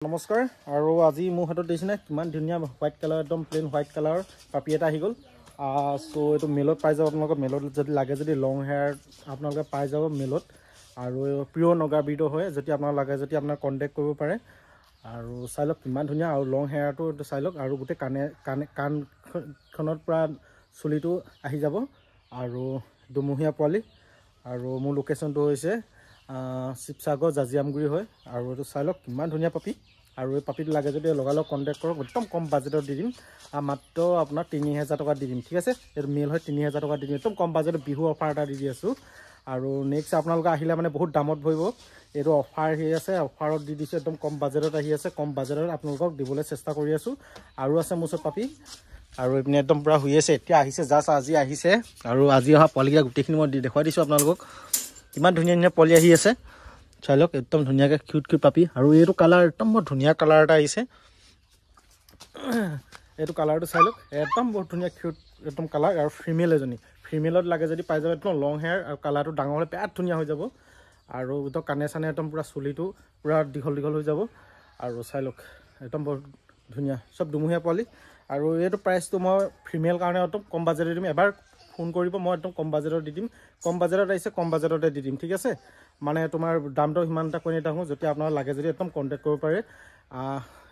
নমস্কাৰ আৰু আজি মোৰ হাতত দেখিছেনে কিমান ধুনীয়া হোৱাইট কালাৰ একদম প্লেন হোৱাইট কালাৰ পাপি এটা আহি গ'ল সো এইটো মেলত পাই যাব আপোনালোকৰ মেলত যদি লাগে যদি লং হেয়াৰ আপোনালোকে পাই যাব মেলত আৰু পিয়ৰ নগা ব্ৰিডৰ হয় যদি আপোনাক লাগে যদি আপোনাৰ কণ্টেক্ট কৰিব পাৰে আৰু চাই লওক কিমান ধুনীয়া আৰু লং হেয়াৰটো চাই লওক আৰু গোটেই কাণখনত পৰা চুলিটো আহি যাব আৰু দুমহীয়া পোৱালি আৰু মোৰ লোকেশ্যনটো হৈছে শিৱসাগৰ জাজিয়ামগুৰি হয় আৰু এইটো চাই লওক কিমান ধুনীয়া পাপি আৰু এই পাপিটো লাগে যদি লগালগ কণ্টেক্ট কৰক একদম কম বাজেটত দি দিম মাত্ৰ আপোনাৰ ৩০০০ টকা দি দিম ঠিক আছে এইটো মেল হয় ৩০০০ টকা দি দিম একদম কম বাজেটত বিহু অফাৰ এটা দি আছোঁ আৰু নেক্সট আপোনালোকে আহিলে মানে বহুত দামত ভৰিব এইটো অফাৰ আহি আছে অফাৰত দি দিছোঁ একদম কম বাজেটত আহি আছে কম বাজেটত আপোনালোকক দিবলৈ চেষ্টা কৰি আছোঁ আৰু আছে মোৰ ওচৰত পাপি আৰু এইপিনে একদম পূৰা শুই আছে এতিয়া আহিছে জাষ্ট আজি আহিছে আৰু আজি অহা পোৱালিকেইটা গোটেইখিনি মই দেখুৱাই দিছোঁ আপোনালোকক কিমান ধুনীয়া ধুনীয়া পোৱালি আহি আছে চাই লওক একদম ধুনীয়াকৈ কিউট পাপি আৰু এইটো কালাৰ একদম বৰ ধুনীয়া কালাৰ এটা আহিছে এইটো কালাৰটো চাই লওক একদম বহুত ধুনীয়া কিউট একদম কালাৰ আৰু ফিমেল এজনী ফিমেলত লাগে যদি পাই যাব একদম লং হেয়াৰ আৰু কালাৰটো ডাঙৰ হ'লে বিৰাট ধুনীয়া হৈ যাব আৰু একদম কাণে চানে একদম পূৰা চুলিটো পূৰা দীঘল দীঘল হৈ যাব আৰু চাই লওক একদম বৰ ধুনীয়া চব দুমহীয়া পোৱালি আৰু এইটো প্ৰাইচটো মই ফিমেল কাৰণে একদম কম বাজেটত দিম এবাৰ ফোন কৰিব মই একদম কম বাজেটত দি দিম কম বাজেটত আহিছে কম বাজেটতে দি দিম ঠিক আছে মানে তোমাৰ দামটো সিমান এটা কৈ নাথাকোঁ যেতিয়া আপোনাৰ লাগে যদি একদম কণ্টেক্ট কৰিব পাৰে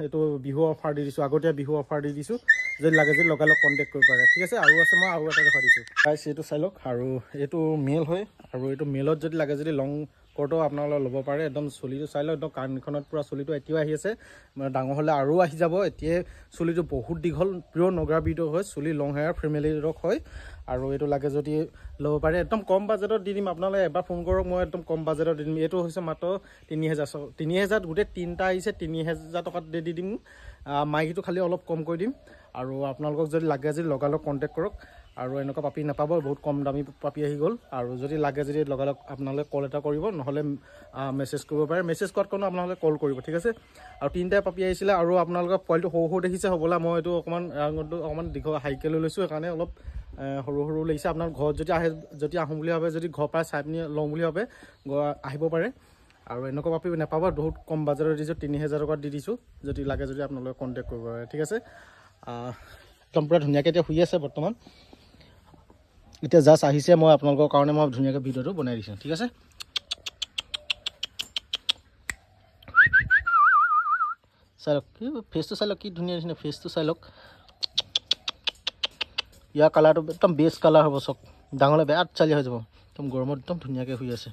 এইটো বিহু অফাৰ দি দিছোঁ আগতীয়া বিহু অফাৰ দি দিছোঁ যদি লাগে যদি লগালগ কণ্টেক্ট কৰিব পাৰে ঠিক আছে আৰু আছে মই আৰু এটা দেখাই দিছোঁ প্ৰাইচ এইটো চাই লওক আৰু এইটো মেল হয় আৰু এইটো মেলত যদি লাগে যদি লং কৰ্টো আপোনালোকে ল'ব পাৰে একদম চুলিটো চাই লওক একদম কাণখনত পূৰা চুলিটো এতিয়াও আহি আছে মানে ডাঙৰ হ'লে আৰু আহি যাব এতিয়াই চুলিটো বহুত দীঘল পিয়ৰ নগা ব্ৰিডৰ হয় চুলি লং হেয়াৰ ফেমিলি ৰক হয় আৰু এইটো লাগে যদি ল'ব পাৰে একদম কম বাজেটত দি দিম আপোনালোকে এবাৰ ফোন কৰক মই একদম কম বাজেটত দি দিম এইটো হৈছে মাত্ৰ ৩০০০ গোটেই তিনিটা আহিছে ৩০০০ টকাত দি দিম মাইকীটো খালি অলপ কম কৰি দিম আৰু আপোনালোকক যদি লাগে যদি লগালগ কণ্টেক্ট কৰক আৰু এনেকুৱা পাপি নাপাব বহুত কম দামী পাপি আহি গ'ল আৰু যদি লাগে যদি লগালগ আপোনালোকে কল এটা কৰিব নহ'লে মেছেজ কৰিব পাৰে মেছেজ কৰাত কোনো আপোনালোকে কল কৰিব ঠিক আছে আৰু তিনিটা পাপি আহিছিলে আৰু আপোনালোকৰ পোৱালিটো সৰু সৰু দেখিছে হ'বলা মই এইটো অকণমান দীঘল হাইকে লৈ লৈছোঁ সেইকাৰণে অলপ সৰু সৰু লাগিছে আপোনাৰ ঘৰত যদি আহে যদি আহোঁ বুলি ভাবে যদি ঘৰৰ পৰা চাই পিনি লওঁ বুলি ভাবে আহিব পাৰে আৰু এনেকুৱা পাপি নাপাব বহুত কম বাজেটত দিছোঁ ৩০০০ টকাত দি দিছোঁ যদি লাগে যদি আপোনালোকে কণ্টেক্ট কৰিব পাৰে ঠিক আছে একদম পূৰা ধুনীয়াকৈ এতিয়া শুই আছে বৰ্তমান এতিয়া জাষ্ট আহিছে মই আপোনালোকৰ কাৰণে মই ধুনীয়াকৈ ভিডিঅ'টো বনাই দিছোঁ ঠিক আছে চাই লওক কি ফেচটো চাই লওক কি ধুনীয়া ধুনীয়া ফেচটো চাই লওক ইয়াৰ কালাৰটো একদম বেষ্ট কালাৰ হ'ব চব ডাঙৰলৈ বেয়াত চালি হৈ যাব একদম গৰমত একদম ধুনীয়াকৈ শুই আছে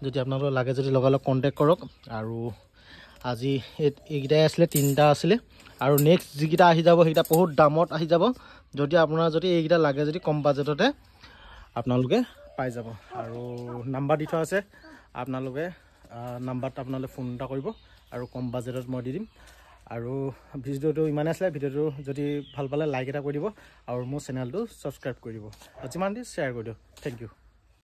যদি আপোনালোকৰ লাগে যদি লগালগ কণ্টেক্ট কৰক আৰু আজি এইকেইটাই আছিলে তিনিটা আছিলে আৰু নেক্সট যিকেইটা আহি যাব সেইকেইটা বহুত দামত আহি যাব যদি আপোনাৰ যদি এইকেইটা লাগে যদি কম বাজেটতে আপোনালোকে পাই যাব আৰু নাম্বাৰ দি থোৱা আছে আপোনালোকে নাম্বাৰত আপোনালোকে ফোন এটা কৰিব আৰু কম বাজেটত মই দি দিম আৰু ভিডিঅ'টো ইমানে আছিলে ভিডিঅ'টো যদি ভাল পালে লাইক এটা কৰি দিব আৰু মোৰ চেনেলটো ছাবস্ক্ৰাইব কৰি দিব যিমান দি শ্বেয়াৰ কৰি দিয়ক থেংক ইউ